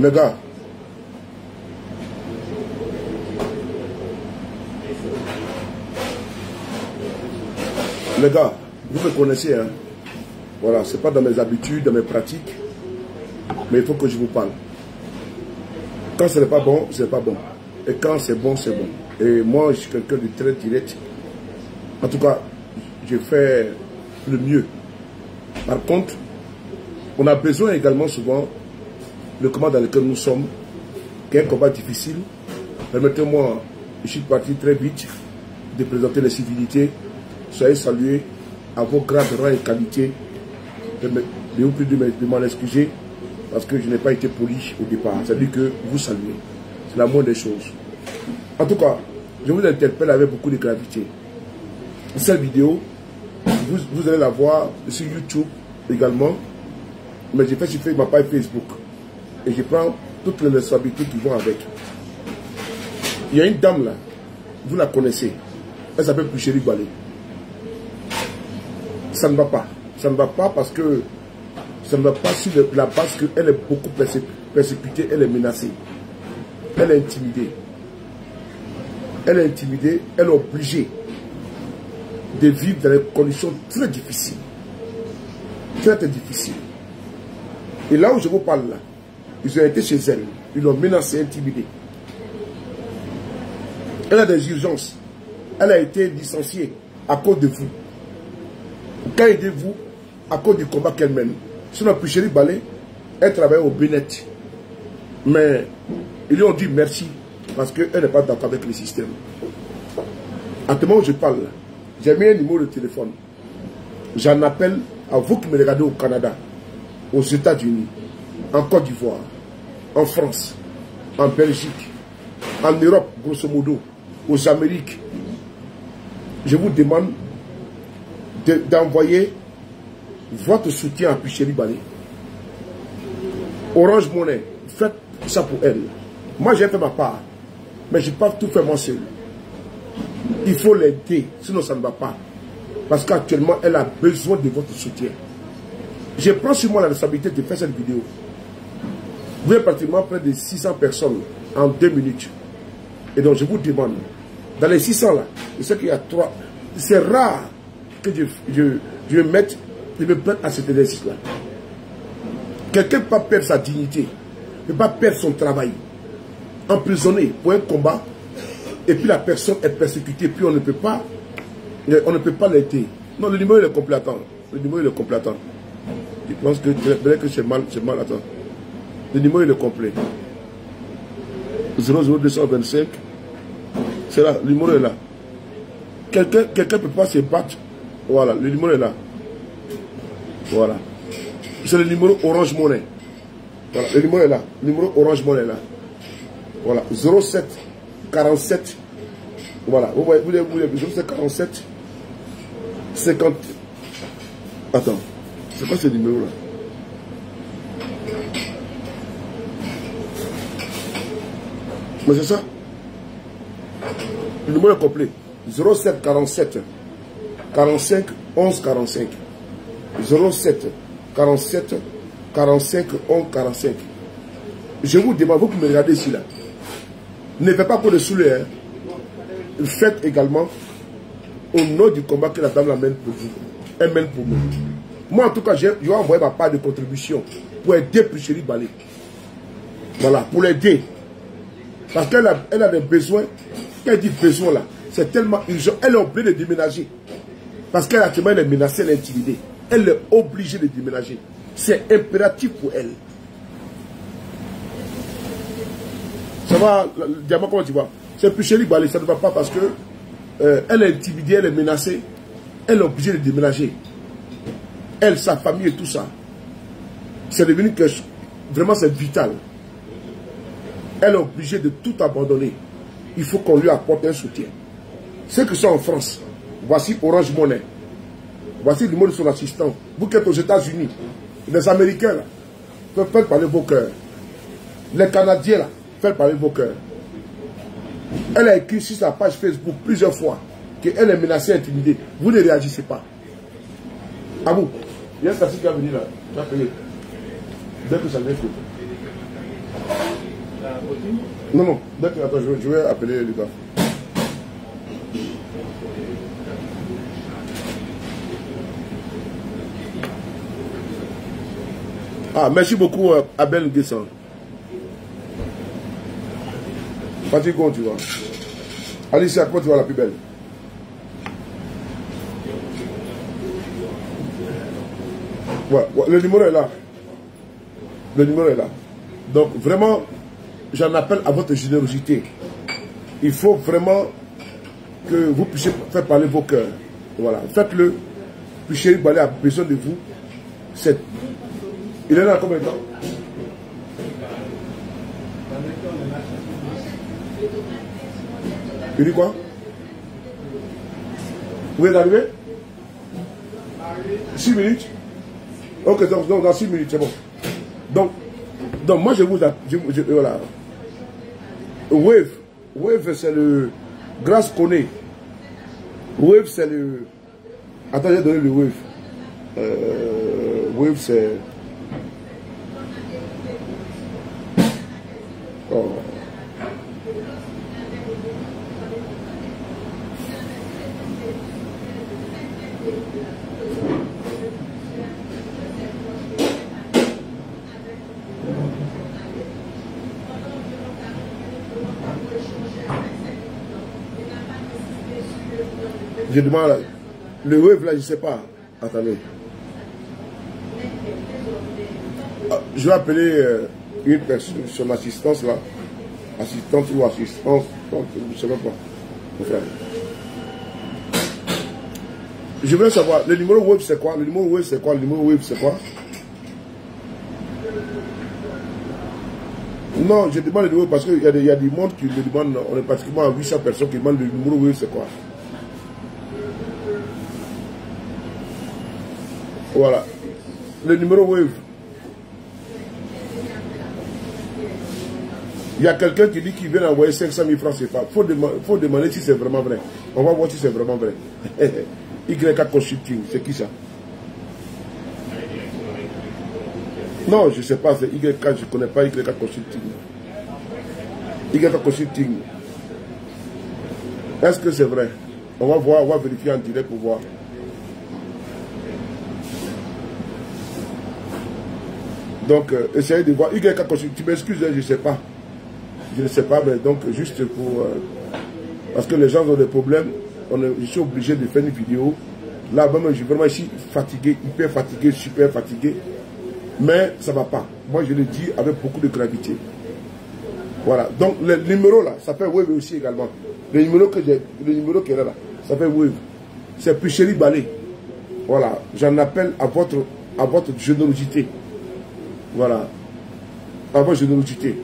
Les gars, vous me connaissez, hein? Voilà, c'est pas dans mes habitudes, dans mes pratiques, mais il faut que je vous parle. Quand ce n'est pas bon, ce n'est pas bon. Et quand c'est bon, c'est bon. Et moi, je suis quelqu'un de très direct. En tout cas, je fais le mieux. Par contre, on a besoin également souvent, le combat dans lequel nous sommes, qui est un combat difficile. Permettez-moi, je suis parti très vite de présenter les civilités. Soyez salués à vos grades, rangs et qualités. Je vous prie de m'en excuser parce que je n'ai pas été poli au départ. C'est-à-dire que vous saluez. C'est la moindre des choses. En tout cas, je vous interpelle avec beaucoup de gravité. Cette vidéo, vous allez la voir sur YouTube également. Mais j'ai fait sur ma page Facebook. Et je prends toutes les responsabilités qui vont avec. Il y a une dame là, vous la connaissez. Elle s'appelle Puchéri Balé. Ça ne va pas. Ça ne va pas parce que ça ne va pas sur la base qu'elle est beaucoup persécutée, elle est menacée. Elle est intimidée. Elle est intimidée, elle est obligée de vivre dans des conditions très difficiles. Très très difficiles. Et là où je vous parle là, ils ont été chez elle, ils l'ont menacée, intimidée. Elle a des urgences. Elle a été licenciée à cause de vous. Qu'aidez-vous à cause du combat qu'elle mène? Sinon, Puchéri Balé, elle travaille au Bénet. Mais ils lui ont dit merci parce qu'elle n'est pas d'accord avec le système. À ce moment où je parle, j'ai mis un numéro de téléphone. J'en appelle à vous qui me regardez au Canada, aux États-Unis, en Côte d'Ivoire, en France, en Belgique, en Europe, grosso modo, aux Amériques. Je vous demande d'envoyer votre soutien à Puchéri Balé. Orange Money, faites ça pour elle. Moi, j'ai fait ma part, mais je ne peux pas tout faire moi seul. Il faut l'aider, sinon ça ne va pas. Parce qu'actuellement, elle a besoin de votre soutien. Je prends sur moi la responsabilité de faire cette vidéo. Vous êtes pratiquement près de 600 personnes en 2 minutes. Et donc, je vous demande, dans les 600 là, je sais qu'il y a 3. C'est rare que je me mette, je me prenne à cet exercice-là. Quelqu'un ne peut pas perdre sa dignité, ne peut pas perdre son travail. Emprisonné pour un combat, et puis la personne est persécutée, puis on ne peut pas l'aider. Non, le numéro est complet, attends. Le numéro est complet, attends. Je pense que c'est mal, attends. Le numéro est complet. 00225. C'est là, le numéro est là. Quelqu'un ne peut pas se battre. Voilà, le numéro est là. Voilà. C'est le numéro Orange Money. Voilà, le numéro est là. Le numéro Orange Money est là. Voilà, 07 47. Voilà, vous voyez, 07 47 50. Attends, c'est quoi ce numéro là? Mais c'est ça. Le numéro est complet. 07 47 45 11 45. 07 47 45 11 45. Je vous demande, vous qui me regardez ici là, ne faites pas pour le saouler, hein. Faites également au nom du combat que la dame la mène pour vous. Elle mène pour nous. Moi en tout cas, je vais envoyer ma part de contribution pour aider Puchéri Balé. Voilà, pour l'aider. Parce qu'elle a des besoins. Quand elle dit besoin là, c'est tellement urgent. Elle est obligée de déménager. Parce qu'elle actuellement elle est menacée, elle est intimidée. Elle est obligée de déménager. C'est impératif pour elle. Ça va, Diamant, comment tu vois? C'est Puchéri Balé, ça ne va pas parce que elle est intimidée, elle est menacée. Elle est obligée de déménager. Elle, sa famille et tout ça. C'est devenu que vraiment c'est vital. Elle est obligée de tout abandonner. Il faut qu'on lui apporte un soutien. Ceux qui sont en France, voici Orange Money. Voici le numéro de son assistant. Vous qui êtes aux États-Unis, les Américains, là, faites parler vos cœurs. Les Canadiens, là, faites parler vos cœurs. Elle a écrit sur sa page Facebook plusieurs fois qu'elle est menacée, intimidée. Vous ne réagissez pas. À vous. Il y a un taxi qui va venir là. Tu vas payer. Dès que ça vient, Non, non, d'accord, attends, je vais appeler les gars. Ah, merci beaucoup, Abel Guessan. Patrick, comment tu vas? Alicia, comment tu vas la plus belle? Ouais, ouais, le numéro est là. Le numéro est là. Donc, vraiment, j'en appelle à votre générosité. Il faut vraiment que vous puissiez faire parler vos cœurs. Voilà, faites-le. Puis Chéri Balé a besoin de vous. Il est là combien de temps? Il dit quoi? Vous êtes arrivé? 6 minutes? Ok, donc dans 6 minutes, c'est bon. Donc moi je vous voilà. Wave c'est le Grâce Koné. Wave c'est le. Attends, j'ai donné le Wave. Wave c'est. Oh. Je demande le Wave là, je ne sais pas. Attendez. Je vais appeler une personne, son assistance là. Assistante ou assistance, je ne sais même pas. Mon frère. Je voulais savoir, le numéro Wave c'est quoi? Le numéro Wave c'est quoi? Le numéro Wave c'est quoi? Non, je demande le numéro parce qu'il y a des mondes qui le demandent. On est pratiquement à 800 personnes qui demandent le numéro Wave c'est quoi? Voilà. Le numéro Wave. Il y a quelqu'un qui dit qu'il vient d'envoyer 500 000 francs CFA. Il faut demander si c'est vraiment vrai. On va voir si c'est vraiment vrai. YK Consulting, c'est qui ça? Non, je ne sais pas, c'est YK, je ne connais pas YK Consulting. YK Consulting. Est-ce que c'est vrai? On va voir, on va vérifier en direct pour voir. Donc, essayez de voir. YK Consulting, tu m'excuses, je ne sais pas. Je ne sais pas, mais donc, juste pour... parce que les gens ont des problèmes, je suis obligé de faire une vidéo. Là, vraiment, je suis vraiment ici fatigué, hyper fatigué, super fatigué. Mais ça ne va pas. Moi, je le dis avec beaucoup de gravité. Voilà. Donc, le numéro là, ça fait Wave aussi également. Le numéro qui est là, ça fait Wave. C'est plus Chéri Balé. Voilà. J'en appelle à votre générosité. Voilà. À votre générosité.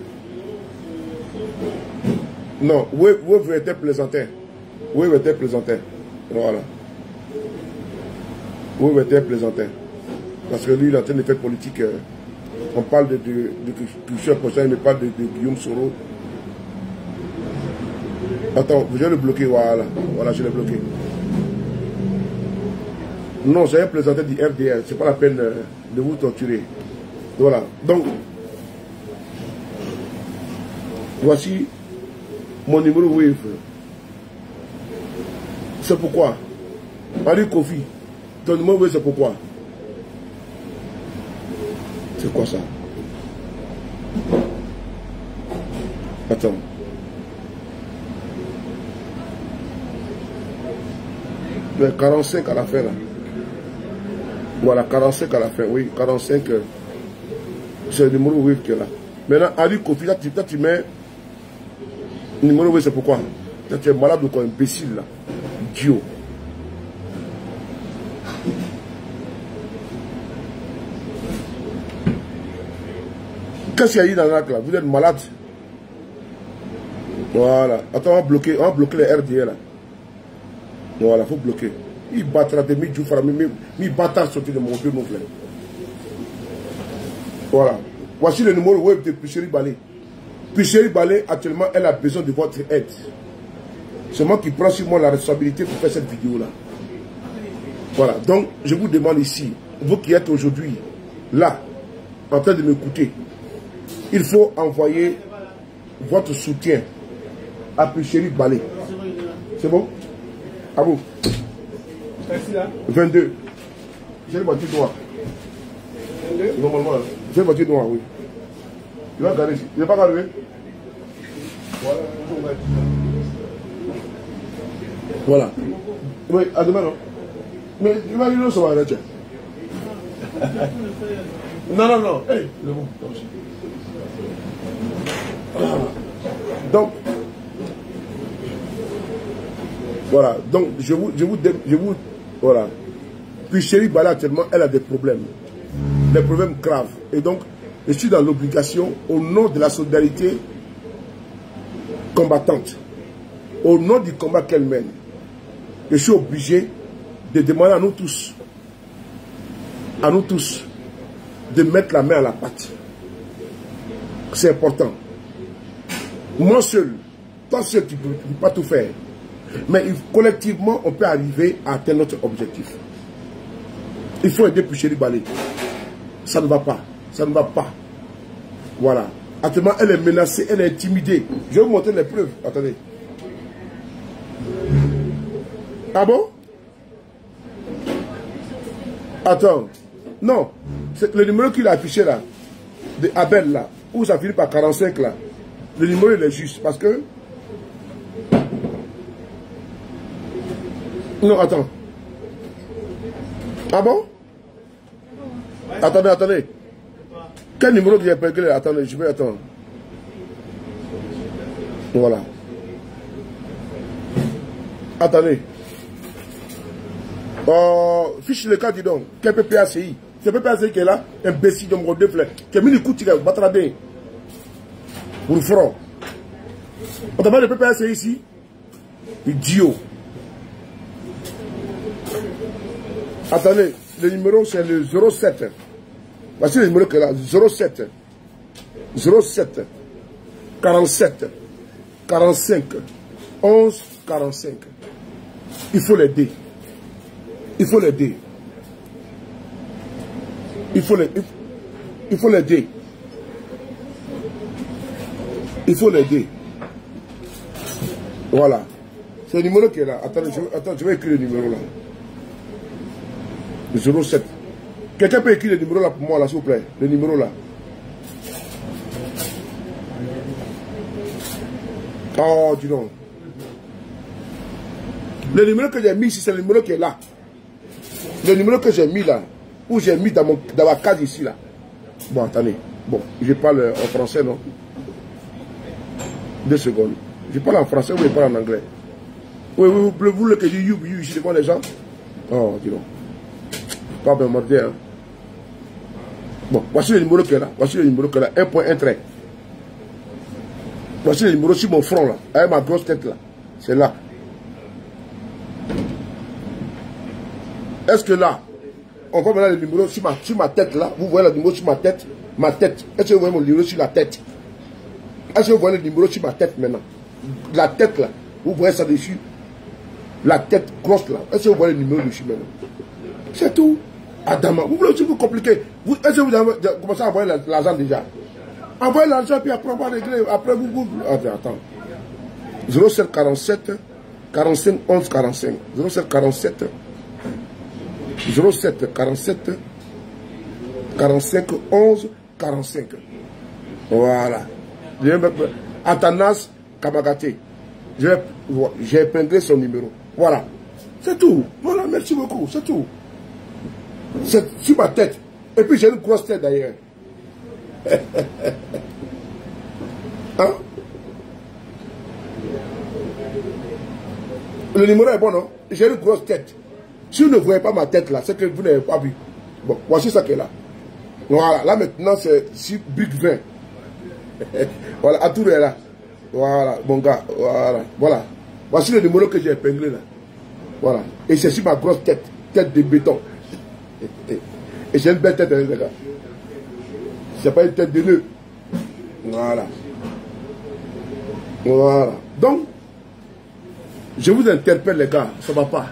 Non, Wave était plaisantin. Wave était plaisantin. Voilà. Wave était plaisantin. Parce que lui, il est en train de faire politique. On parle de culture prochaine, il me parle de Guillaume Soro. Attends, je vais le bloquer. Voilà. Voilà, je l'ai bloqué. Non, j'ai un plaisantin du RDR. C'est pas la peine de vous torturer. Voilà. Donc, voici mon numéro Wave. C'est pourquoi. Allez, Kofi. Ton numéro Wave, c'est pourquoi. C'est quoi ça? Attends. Le 45 à la fin là. Voilà, 45 à la fin, oui. 45, c'est le numéro Wave qui est là. Maintenant, Ali Kofi, là, tu mets le numéro Wave, c'est pourquoi? Là, tu es malade ou quoi, imbécile là. Idiot. Qu'est-ce qu'il y a eu dans l'acte là? Vous êtes malade? Voilà. Attends, on va bloquer les RDA là. Voilà, il faut bloquer. Il battra des mi-djoufra, mi-bâtard sorti de mon vieux nom. Voilà. Voici le numéro Wave de Chéri Balé. Chéri Balé, actuellement, elle a besoin de votre aide. C'est moi qui prends sur moi la responsabilité pour faire cette vidéo là. Voilà. Donc, je vous demande ici, vous qui êtes aujourd'hui là, en train de m'écouter, il faut envoyer votre soutien à Picheri Balé. C'est bon? À vous. 22. J'ai le voiture noire. Normalement, là. J'ai le voiture noire, oui. Il va garder ici. Il n'est pas arrivé? Voilà. Oui, à demain, non? Mais il va dire ça va arrêter. Non, non, non. Hey, c'est bon. Donc, voilà. Donc, je vous voilà. Puis Chérie Bala, actuellement, elle a des problèmes graves. Et donc, je suis dans l'obligation, au nom de la solidarité combattante, au nom du combat qu'elle mène, je suis obligé de demander à nous tous, de mettre la main à la pâte. C'est important. Moi seul, toi seul, tu ne peux pas tout faire. Mais collectivement, on peut arriver à atteindre notre objectif. Il faut aider Picheri Balé. Ça ne va pas. Ça ne va pas. Voilà. Actuellement, elle est menacée, elle est intimidée. Je vais vous montrer les preuves. Attendez. Ah bon? Attends. Non. C'est le numéro qu'il a affiché là, de Abel là, où ça finit par 45 là. Le numéro il est juste parce que... Non, attends. Ah bon? Attendez, attendez. Quel numéro que j'ai pris? Attendez, je vais attendre. Voilà. Attendez. Fiche le cas, dis donc. Quel PPACI? C'est PPACI qui est là, imbécile de mon deux fleurs. Qui a mis le coup de tigre, batradé. Pour le front. On t'a parlé de PPACI ici? Idiot. Attendez, le numéro c'est le 07. Voici le numéro qui est là. 07. 07. 47. 45. 11. 45. Il faut l'aider. Il faut l'aider. Il faut l'aider. Il faut l'aider. Il faut l'aider. Voilà. C'est le numéro qui est là. Attendez, je vais écrire le numéro là. 07. Quelqu'un peut écrire le numéro là pour moi là, s'il vous plaît. Le numéro là. Oh, dis donc. Le numéro que j'ai mis ici, c'est le numéro qui est là. Le numéro que j'ai mis là, où j'ai mis dans ma case ici là. Bon, attendez. Bon, je parle en français, non? 2 secondes. Je parle en français ou je parle en anglais? Oui, vous voulez que je dise you ici devant les gens? Oh, dis donc. Pas bien mordé, hein. Bon, voici le numéro qui est là. Voici le numéro qui est là. 1.1 trait. Voici le numéro sur mon front là. Avec ma grosse tête là. C'est là. Est-ce que là, on va mettre le numéro sur ma tête là? Vous voyez le numéro sur ma tête? Ma tête. Est-ce que vous voyez mon numéro sur la tête? Est-ce que vous voyez le numéro sur ma tête maintenant? La tête là. Vous voyez ça dessus? La tête grosse là. Est-ce que vous voyez le numéro dessus maintenant? C'est tout. Adama, vous voulez aussi vous compliquer. Est-ce que vous avez commencé à envoyer l'argent déjà? Envoyez l'argent puis après on va régler. Après vous. Attends. 07 47 45 11 45. 07 47 07 47 45 11 45. Voilà. Atanas Kamagate. J'ai épinglé son numéro. Voilà. C'est tout. Voilà, merci beaucoup. C'est tout. C'est sur ma tête. Et puis j'ai une grosse tête d'ailleurs. Hein? Le numéro est bon, non? J'ai une grosse tête. Si vous ne voyez pas ma tête là, c'est que vous n'avez pas vu. Bon, voici ça qui est là. Voilà, là maintenant c'est sur Big 20. Voilà, à tout est là. Voilà, mon gars, voilà. Voilà. Voici le numéro que j'ai épinglé là. Voilà. Et c'est sur ma grosse tête. Tête de béton. Et j'ai une belle tête, les gars. C'est pas une tête de nœud. Voilà. Voilà. Donc, je vous interpelle, les gars, ça ne va pas.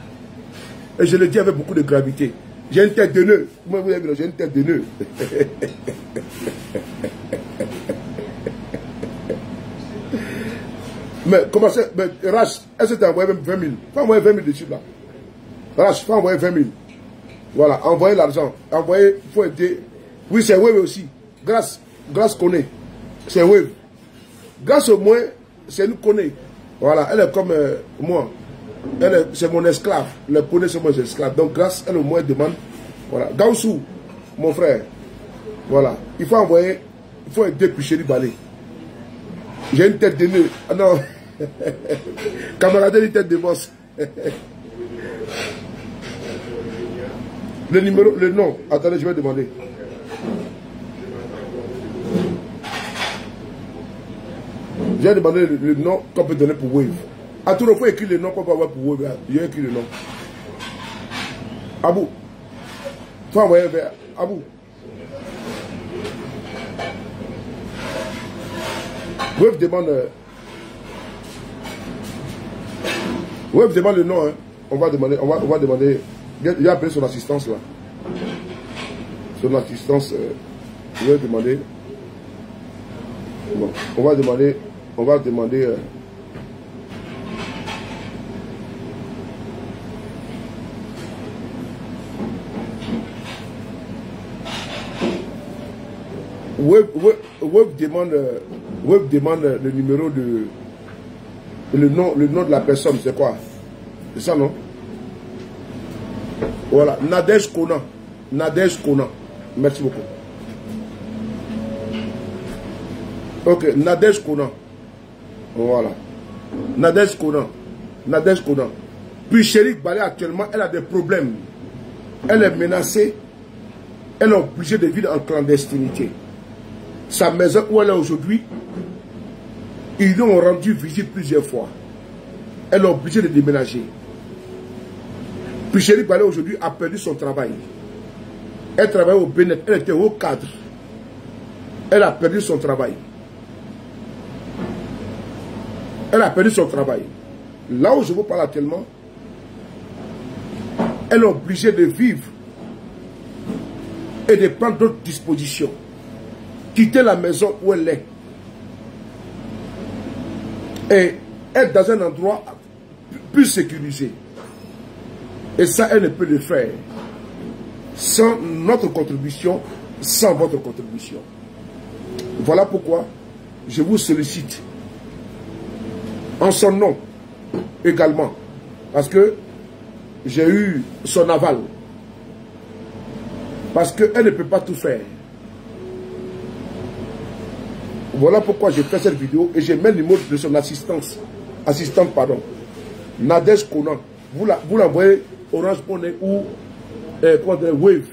Et je le dis avec beaucoup de gravité. J'ai une tête de nœud. Moi, vous avez vu, j'ai une tête de nœud. Mais comment c'est? Rach, est-ce que tu as envoyé même 20 000? Faut envoyer 20 000 dessus là. Rach, faut envoyer 20 000. Voilà, envoyez l'argent. Envoyez, il faut aider. Oui, c'est Wave aussi. Grâce connaît. C'est Wave. Grâce au moins, c'est nous connaît. Voilà, elle est comme moi. C'est mon esclave. Le connaît, c'est mon esclave. Donc, grâce, elle au moins demande. Voilà. Gaussou, mon frère. Voilà. Il faut envoyer, il faut aider Picheri Balé. J'ai une tête de nœud. Ah non. Camarade, une tête de boss. Le numéro, le nom. Attendez, je vais demander. Je vais demander le nom qu'on peut donner pour Wave. À tout le fois, écrit le nom qu'on peut avoir pour Wave. Il y a écrit le nom. Abou. Faut envoyer vers Abou. Wave demande. Wave demande le nom. Hein. On va demander. Il a appelé son assistance là. Son assistance. Je vais demander. Bon, on va demander. Web demande le numéro de le nom de la personne, c'est quoi? C'est ça, non? Voilà, Nadège Konan. Merci beaucoup. Ok, Nadège Konan. Voilà. Nadège Konan. Puis Chéri Balé actuellement, elle a des problèmes. Elle est menacée. Elle est obligée de vivre en clandestinité. Sa maison où elle est aujourd'hui, ils lui ont rendu visite plusieurs fois. Elle est obligée de déménager. Puis Chéri Balé aujourd'hui a perdu son travail. Elle travaillait au Bénin, elle était au cadre. Elle a perdu son travail. Là où je vous parle actuellement, elle est obligée de vivre et de prendre d'autres dispositions. Quitter la maison où elle est. Et être dans un endroit plus sécurisé. Et ça, elle ne peut le faire sans notre contribution, sans votre contribution. Voilà pourquoi je vous sollicite en son nom également, parce que j'ai eu son aval, parce qu'elle ne peut pas tout faire. Voilà pourquoi j'ai fait cette vidéo et j'ai mis le numéro de son assistante, Nadège Konan. Vous l'envoyez Orange Money ou Wave.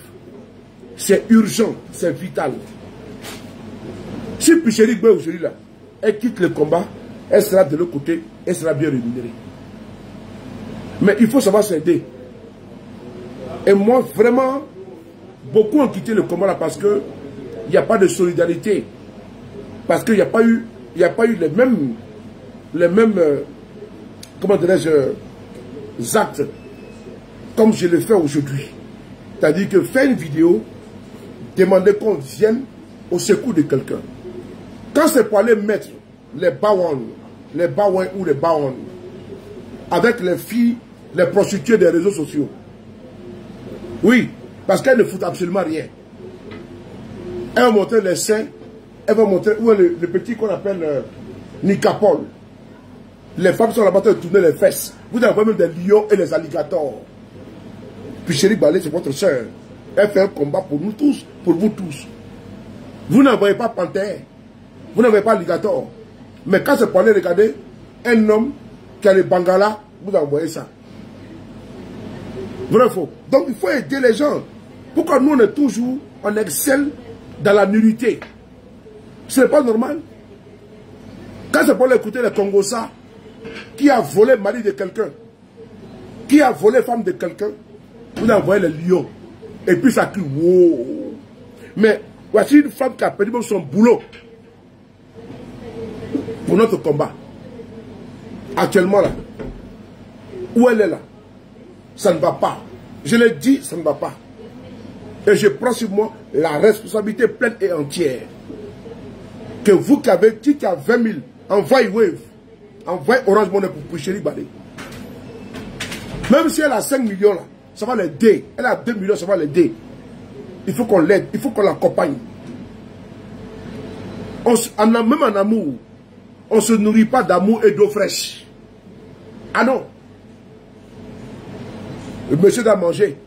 C'est urgent, c'est vital. Si Picheri Balé aujourd'hui là, elle quitte le combat, elle sera de l'autre côté, elle sera bien rémunérée. Mais il faut savoir s'aider. Et moi, vraiment, beaucoup ont quitté le combat là parce que il n'y a pas de solidarité. Parce qu'il n'y a pas eu les mêmes comment dirais-je, actes comme je le fais aujourd'hui. C'est-à-dire que faire une vidéo, demander qu'on vienne au secours de quelqu'un. Quand c'est pour aller mettre les bawans ou les bawans avec les filles, les prostituées des réseaux sociaux. Oui, parce qu'elles ne foutent absolument rien. Elles vont montrer les seins, elles vont montrer où est le petit qu'on appelle Nicapol. Les femmes sont là-bas de tourner les fesses. Vous avez même des lions et des alligators. Puis Chéri Balé, c'est votre soeur. Elle fait un combat pour nous tous, pour vous tous. Vous n'envoyez pas panthère, vous n'envoyez pas alligator. Mais quand c'est pour aller regarder un homme qui a les bangalas, vous envoyez ça. Vrai ou faux? Donc il faut aider les gens. Pourquoi nous on est toujours, on excelle dans la nullité? Ce n'est pas normal. Quand c'est pour aller écouter les Congossas, qui a volé le mari de quelqu'un, qui a volé la femme de quelqu'un, vous envoyez les lions. Et puis ça crie, wow. Mais voici une femme qui a perdu son boulot pour notre combat. Actuellement là, où elle est là, ça ne va pas. Je l'ai dit, ça ne va pas. Et je prends sur moi la responsabilité pleine et entière. Que vous qui avez 20 000, envoyez Wave. envoyez Orange Money pour Chéri Balé. Même si elle a 5 millions là, ça va l'aider. Elle a 2 millions, ça va l'aider. Il faut qu'on l'aide, il faut qu'on l'accompagne. Même en amour, on ne se nourrit pas d'amour et d'eau fraîche. Ah non. Le monsieur doit manger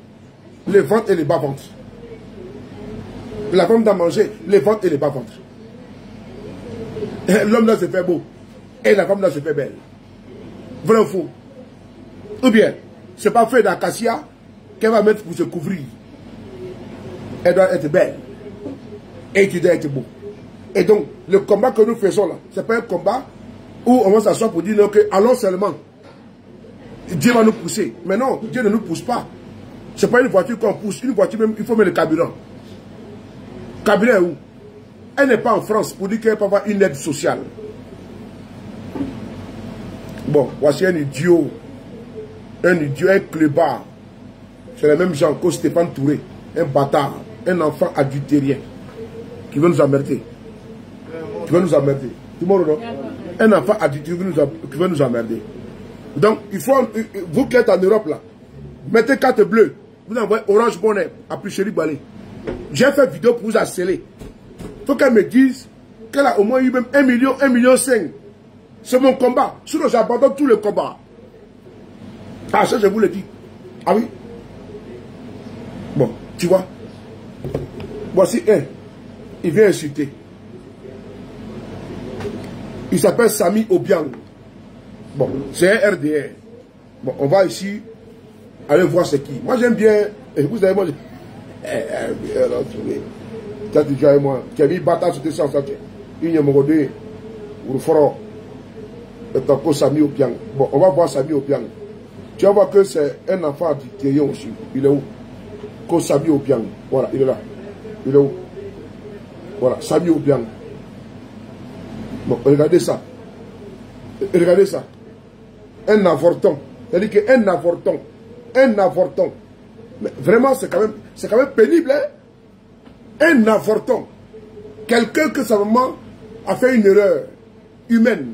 les ventres et les bas-ventres. La femme doit manger les ventres et les bas-ventres. L'homme doit se faire beau. Et la femme doit se faire belle. Vrai ou faux? Ou bien, ce n'est pas fait d'acacia qu'elle va mettre pour se couvrir. Elle doit être belle. Et tu dois être beau. Et donc, le combat que nous faisons là, ce n'est pas un combat où on va s'asseoir pour dire que allons seulement. Dieu va nous pousser. Mais non, Dieu ne nous pousse pas. Ce n'est pas une voiture qu'on pousse. Une voiture, même, il faut mettre le carburant. Carburant est où? Elle n'est pas en France pour dire qu'elle peut avoir une aide sociale. Bon, voici un idiot, un clébard. C'est les mêmes gens que Stéphane Touré, un bâtard, un enfant adultérien qui veut nous emmerder. Qui veut nous emmerder. Tout le monde, non? Un enfant adultérien qui veut nous emmerder. Donc, il faut, vous qui êtes en Europe là, mettez carte bleue, vous envoyez Orange Money à Chéri Balé. J'ai fait vidéo pour vous harceler. Il faut qu'elle me dise qu'elle a au moins eu même 1 million, 1,5 million. C'est mon combat. Sinon, j'abandonne tout le combat. Ah, ça, je vous le dis. Ah oui? Bon, tu vois. Voici un. Il vient insulter. Il s'appelle Sami Obiang. Bon, c'est un RDR. Bon, on va ici aller voir c'est qui. Moi, j'aime bien. Et vous savez, moi, tu as moi, qui a mis bâtard sur tes sens, il y a mon rodé, ou le fort, et tant que Sami Obiang. Bon, on va voir Sami Obiang. Tu vas voir que c'est un enfant du Théon aussi. Il est où? Que Sami Obiang. Voilà, il est là. Il est où? Voilà, Sami Obiang. Bon, regardez ça. Regardez ça. Un avorton. C'est-à-dire qu'un avorton. Un avorton. Mais vraiment, c'est quand même pénible, hein? Un avorton. Quelqu'un que sa maman a fait une erreur humaine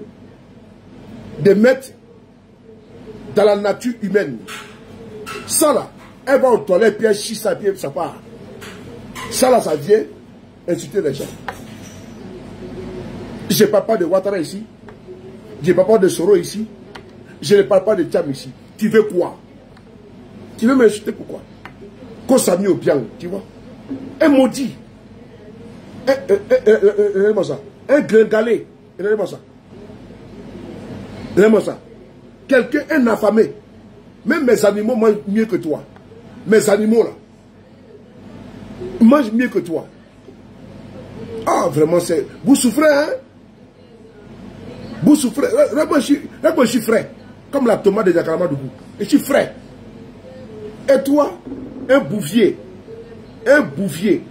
de mettre dans la nature humaine. Ça là, elle va aux toilettes, puis elle chie sa pied, ça part. Ça là, ça vient insulter les gens. Je ne parle pas de Ouattara ici. Je ne parle pas de Soro ici. Je ne parle pas de Tcham ici. Tu veux quoi? Tu veux m'insulter pourquoi? Qu'on s'est mis au bien, tu vois? Un maudit. Regardez-moi ça. Un gringalé. Regardez-moi ça. Regardez-moi ça. Quelqu'un, un affamé. Même mes animaux mangent mieux que toi. Mes animaux là. Mangent mieux que toi. Ah, vraiment, c'est... Vous souffrez, hein? Vous souffrez. Regarde-moi, je suis frais. Comme la tomate de Jakarama de vous. Je suis frais. Et toi, un bouvier. Un bouvier.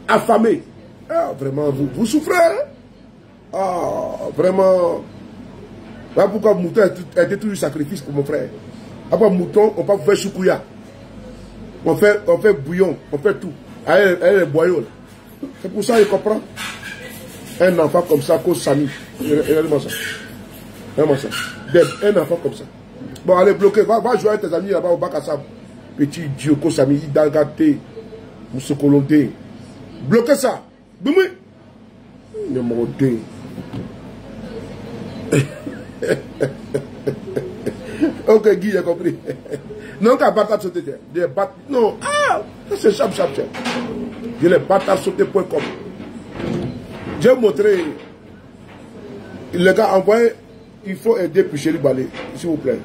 Affamé. Ah, vraiment, vous souffrez, hein? Ah, vraiment. Voilà pourquoi le mouton a été toujours sacrifice pour mon frère. Après mouton, on peut faire choukouya. On fait bouillon. On fait tout. Avec les boyaux. C'est pour ça qu'il comprend. Un enfant comme ça, cause Sami. Regardez-moi ça. Regardez-moi ça. Un enfant comme ça. Bon, allez, bloquer. Va jouer avec tes amis là-bas au bac à sable. Petit Dieu, cause Sami. Idagate. Moussokolonté. Bloquez ça. Boumi. Numéro 2. Ok, Guy, j'ai compris. Non, qu'à bâtard sauter. Non, ah, c'est chap. Je l'ai bâtard sauter.com. J'ai montré. Les gars, envoyez. Il faut aider Chéri Balé, s'il vous plaît.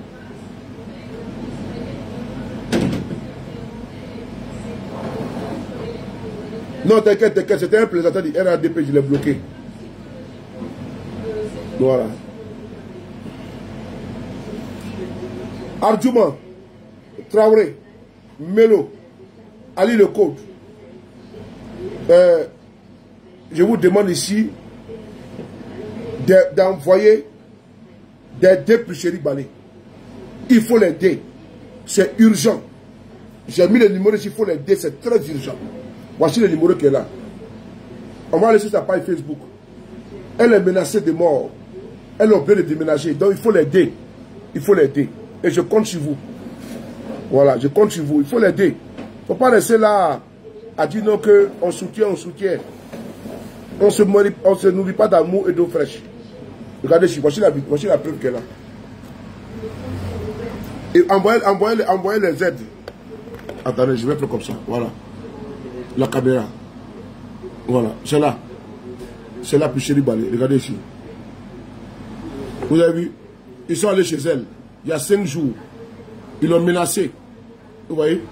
Non, t'inquiète, c'était un plaisantin du RADP, je l'ai bloqué. Voilà. Arjuma, Traoré, Melo, Ali Le Code. Je vous demande ici d'envoyer d'aider Chéri Balé. Il faut l'aider. C'est urgent. J'ai mis le numéro ici, il faut l'aider, c'est très urgent. Voici le numéro qui est là. On va aller sur sa page Facebook. Elle est menacée de mort. Elle a oublié de déménager. Donc il faut l'aider. Il faut l'aider. Et je compte sur vous. Voilà, je compte sur vous. Il faut l'aider. Il ne faut pas rester là à dire non qu'on soutient, on soutient. On ne se nourrit pas d'amour et d'eau fraîche. Regardez, voici la preuve qu'elle a. Et envoyez les aides. Attendez, je vais faire comme ça. Voilà. La caméra. Voilà, c'est là. C'est là pour Chérie Balé. Regardez ici. Vous avez vu? Ils sont allés chez elle. Il y a 5 jours. Ils l'ont menacé. Vous voyez?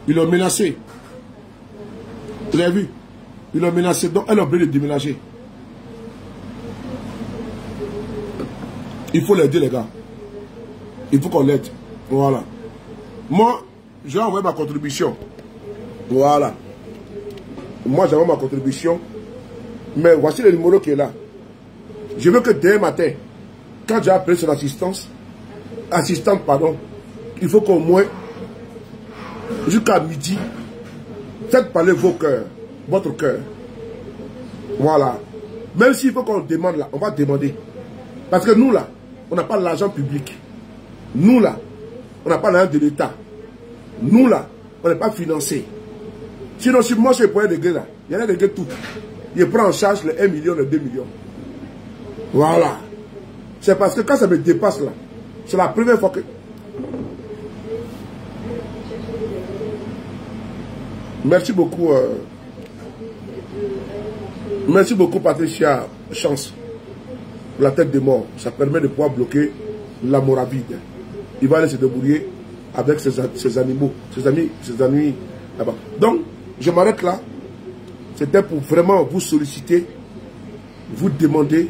Ils l'ont menacé. Vous avez vu? Ils l'ont menacé. Donc, elle a oublié de déménager. Il faut l'aider, les gars. Il faut qu'on l'aide. Voilà. Moi, je vais envoyer ma contribution. Voilà. Moi, j'envoie ma contribution. Mais voici le numéro qui est là. Je veux que demain matin, quand j'ai appelé son assistante, il faut qu'au moins, jusqu'à midi, faites parler vos cœurs, votre cœur. Voilà. Même s'il faut qu'on demande là, on va demander. Parce que nous là, on n'a pas l'argent public. Nous là, on n'a pas l'argent de l'État. Nous là, on n'est pas financé. Sinon, si moi je prends des régler là, il y en a des régler tout. Il prend en charge les 1 million, les 2 millions. Voilà. C'est parce que quand ça me dépasse là, c'est la première fois que... Merci beaucoup. Merci beaucoup Patricia Chance. La tête de mort. Ça permet de pouvoir bloquer la Moravide. Il va aller se débrouiller avec ses animaux, ses amis là-bas. Donc, je m'arrête là. C'était pour vraiment vous solliciter, vous demander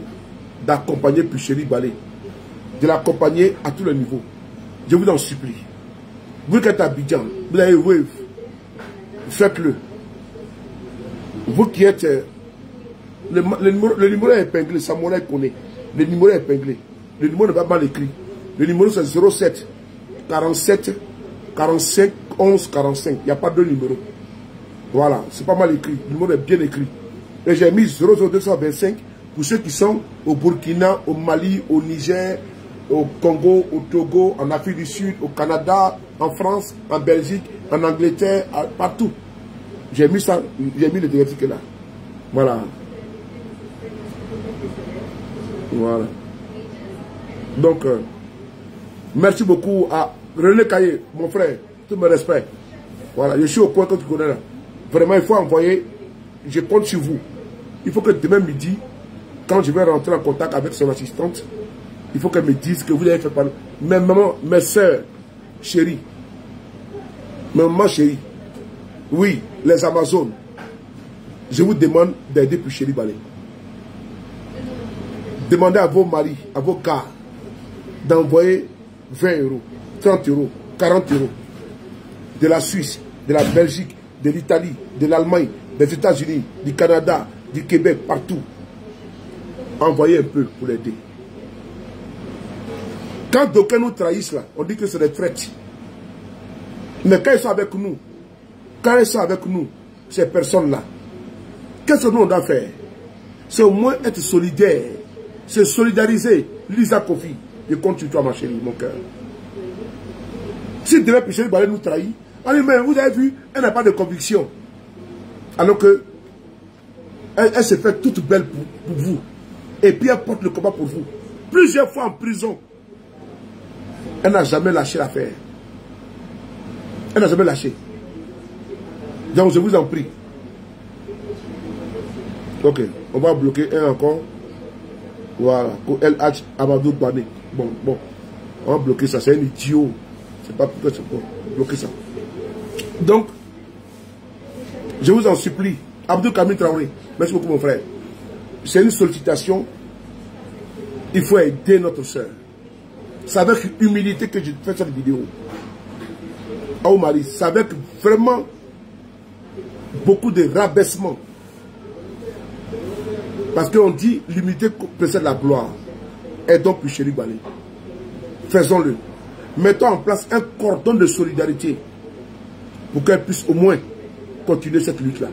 d'accompagner Chérie Balé. De l'accompagner à tous les niveaux. Je vous en supplie. Vous qui êtes à Abidjan, vous avez Wave, faites-le. Vous qui êtes... Le numéro est épinglé, Samuel connaît. Le numéro est épinglé. Le numéro n'est pas mal écrit. Le numéro c'est 07 47 45 11 45. Il n'y a pas de numéro. Voilà, c'est pas mal écrit. Le numéro est bien écrit. Et j'ai mis 00225 pour ceux qui sont au Burkina, au Mali, au Niger, au Congo, au Togo, en Afrique du Sud, au Canada, en France, en Belgique, en Angleterre, partout. J'ai mis ça, j'ai mis le directif là. Voilà. Voilà. Donc, merci beaucoup à René Caillé, mon frère, tout mes respects. Voilà, je suis au point que tu connais là. Vraiment, il faut envoyer, je compte sur vous. Il faut que demain midi, quand je vais rentrer en contact avec son assistante, il faut qu'elle me dise que vous avez fait parler. Mes mamans, mes soeurs, chéries, mes mamans chéries, oui, les Amazones, je vous demande d'aider pour Chérie Balé. Demandez à vos maris, à vos gars, d'envoyer 20 euros, 30 euros, 40 euros de la Suisse, de la Belgique, de l'Italie, de l'Allemagne, des États-Unis, du Canada, du Québec, partout. Envoyez un peu pour l'aider. Quand d'aucuns nous trahissent là, on dit que c'est des traites. Mais quand ils sont avec nous, ces personnes-là, qu'est-ce que nous on doit faire? C'est au moins être solidaire. C'est solidariser. Lisa Kofi, je compte sur toi ma chérie, mon cœur. Si demain Chérie Balé nous trahit, on dit mais vous avez vu, elle n'a pas de conviction. Alors que elle se fait toute belle pour vous. Et puis elle porte le combat pour vous. Plusieurs fois en prison. Elle n'a jamais lâché l'affaire. Elle n'a jamais lâché. Donc je vous en prie. Ok, on va bloquer un encore. Voilà, pour LH Amadou Bané. Bon, on va bloquer ça, c'est un idiot. C'est pas pourquoi c'est pour bloquer ça. Donc, je vous en supplie, Abdou Kamil Traoré, merci beaucoup mon frère. C'est une sollicitation. Il faut aider notre soeur. C'est avec humilité que je fais cette vidéo. Oh Marie, c'est avec vraiment beaucoup de rabaissement. Parce qu'on dit l'humilité précède la gloire. Aidons pour Chérie Balé. Faisons-le. Mettons en place un cordon de solidarité pour qu'elle puisse au moins continuer cette lutte-là.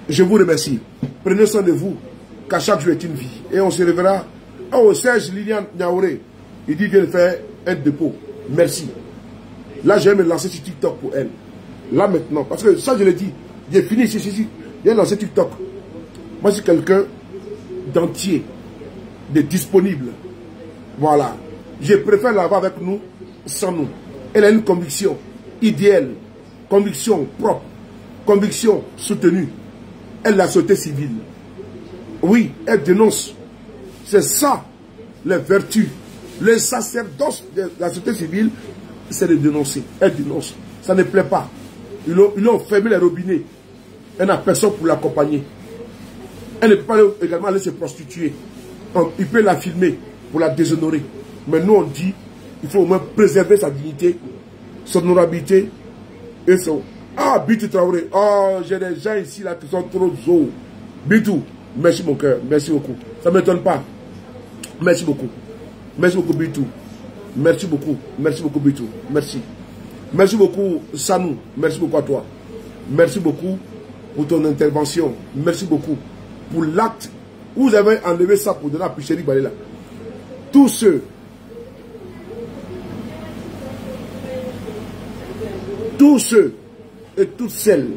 Je vous remercie. Prenez soin de vous, car chaque jour est une vie. Et on se reverra Oh, Serge Liliane Niaouré, il dit viens faire un dépôt. Merci. Là, je vais me lancer sur TikTok pour elle. Là maintenant, parce que ça, je l'ai dit, j'ai fini ici, j'ai lancé TikTok. Moi, je suis quelqu'un d'entier, de disponible. Voilà. Je préfère l'avoir avec nous, sans nous. Elle a une conviction idéale, conviction propre, conviction soutenue. Elle a la société civile. Oui, elle dénonce. C'est ça, les vertus. Les sacerdoces de la société civile, c'est de dénoncer. Elle dénonce. Ça ne plaît pas. Ils ont fermé les robinets. Elle n'a personne pour l'accompagner. Elle ne peut pas également aller se prostituer. Il peut la filmer pour la déshonorer. Mais nous, on dit, il faut au moins préserver sa dignité, son honorabilité et son... Ah, Bitou Traoré. Oh, j'ai des gens ici là qui sont trop zo. Bitou, merci mon cœur. Merci beaucoup. Ça ne m'étonne pas. Merci beaucoup. Merci beaucoup, Bitou. Merci beaucoup. Merci beaucoup, Bitou. Merci. Merci beaucoup, Sanou. Merci beaucoup à toi. Merci beaucoup pour ton intervention. Merci beaucoup pour l'acte. Vous avez enlevé ça pour donner à Picheri Balela. Tous ceux et toutes celles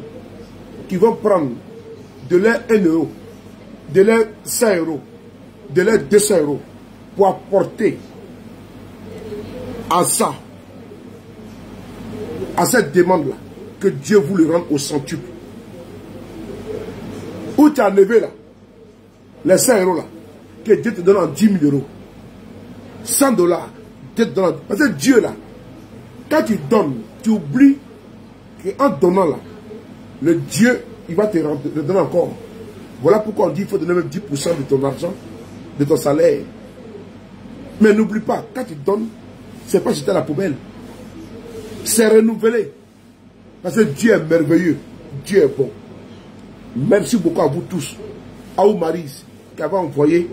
qui vont prendre de leur 1 euro, de leur 5 euros, de leur 200 euros pour apporter à ça, à cette demande-là, que Dieu vous le rende au centuple. Où tu as enlevé là, les 5 euros là, que Dieu te donne en 10 000 euros, 100 $, Dieu te donne. Parce que Dieu là, quand tu donnes, tu oublies qu'en donnant là, le Dieu, il va te donner encore. Voilà pourquoi on dit qu'il faut donner même 10% de ton argent, de ton salaire. Mais n'oublie pas, quand tu donnes, c'est pas jeter à la poubelle. C'est renouvelé. Parce que Dieu est merveilleux. Dieu est bon. Merci beaucoup à vous tous. À vous, Maryse, qui avez envoyé.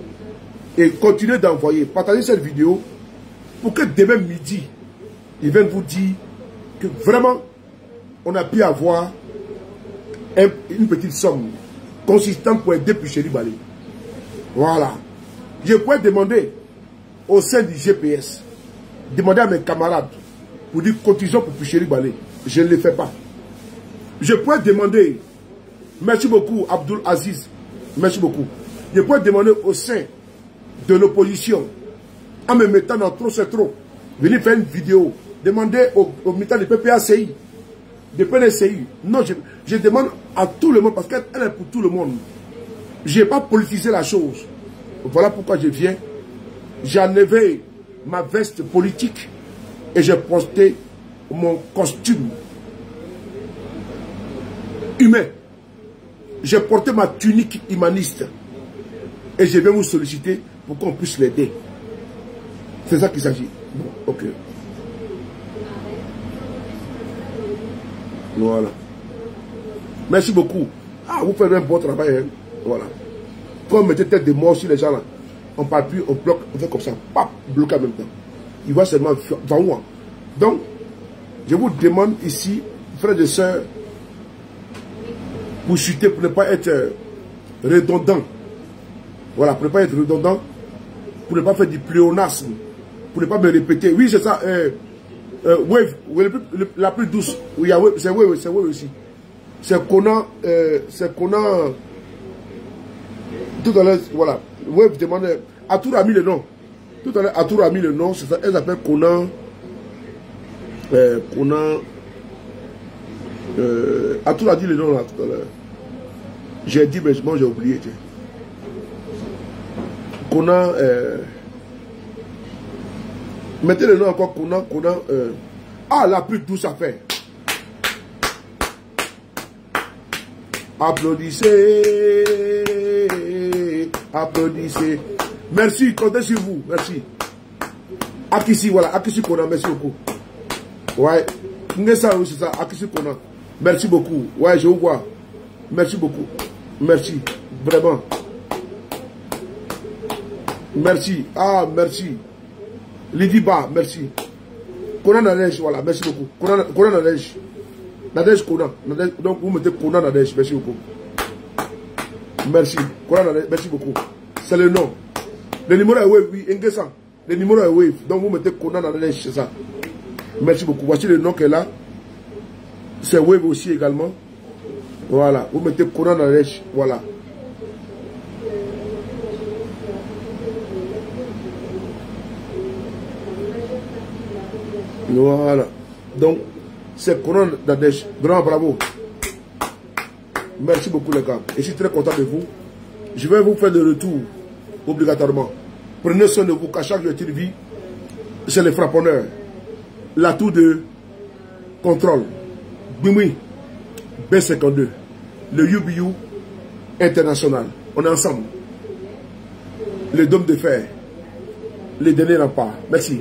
Et continuez d'envoyer. Partagez cette vidéo pour que demain midi, ils viennent vous dire que vraiment, on a pu avoir une petite somme consistante pour aider Picheri Bale. Voilà. Je pourrais demander au sein du GPS, demander à mes camarades pour dire cotisation pour Picheri Bale. Je ne le fais pas. Je pourrais demander, merci beaucoup Abdul Aziz, merci beaucoup. Je pourrais demander au sein de l'opposition, en me mettant dans trop c'est trop, venir faire une vidéo, demander aux militants du PPACI, de PNCI. Non, je demande à tout le monde, parce qu'elle est pour tout le monde. Je n'ai pas politisé la chose. Voilà pourquoi je viens. J'ai enlevé ma veste politique et j'ai porté mon costume humain. J'ai porté ma tunique humaniste et je vais vous solliciter pour qu'on puisse l'aider. C'est ça qu'il s'agit. Bon, ok. Voilà. Merci beaucoup. Ah, vous faites un bon travail. Hein? Voilà. Quand on mettait tête de mort sur les gens là, on ne parle plus, on bloque, on fait comme ça. Pap, bloqué en même temps. Il va seulement dans où. Donc, je vous demande ici, frères et sœurs, pour chuter, pour ne pas être redondant. Voilà, pour ne pas être redondant, pour ne pas faire du pléonasme, pour ne pas me répéter. Oui, c'est ça. Wave, la plus douce. Oui, c'est Wave aussi. C'est Conan, tout à l'heure, voilà. Wave demande, Atour a mis le nom. Tout à l'heure, Atour a mis le nom, c'est ça, elle s'appelle Conan. Atour a dit le nom là tout à l'heure. J'ai dit, mais moi j'ai oublié. Conan, mettez le nom encore, Conan. Ah, la plus douce affaire. Applaudissez. Applaudissez. Merci, comptez sur vous. Merci. Akissi, voilà. Akissi Conan, merci beaucoup. Ouais. Ngessa aussi, c'est ça. Akissi Conan. Merci beaucoup. Ouais, je vous vois. Merci beaucoup. Merci. Vraiment. Merci. Ah, merci. Lydie Ba, merci. Conan Nadej, voilà, merci beaucoup. Conan Nadej. Nadej Conan. Donc vous mettez Conan Nadej, merci beaucoup. Merci. Conan Nadej, merci beaucoup. C'est le nom. Le numéro est Wave, oui, Nguessan. Le numéro est Wave. Donc vous mettez Conan dans les c'est ça. Merci beaucoup. Voici le nom qu'elle a. C'est Wave aussi également. Voilà. Vous mettez Conan dans les voilà. Voilà. Donc, c'est Conan Dadesh. Grand bravo. Merci beaucoup les gars. Et je suis très content de vous. Je vais vous faire le retour obligatoirement. Prenez soin de vous, qu'à chaque jour de vie, c'est les frapponneurs. L'atout de contrôle. Bimi, B52. Le UBU international. On est ensemble. Le dôme de fer. Les derniers remparts. Merci.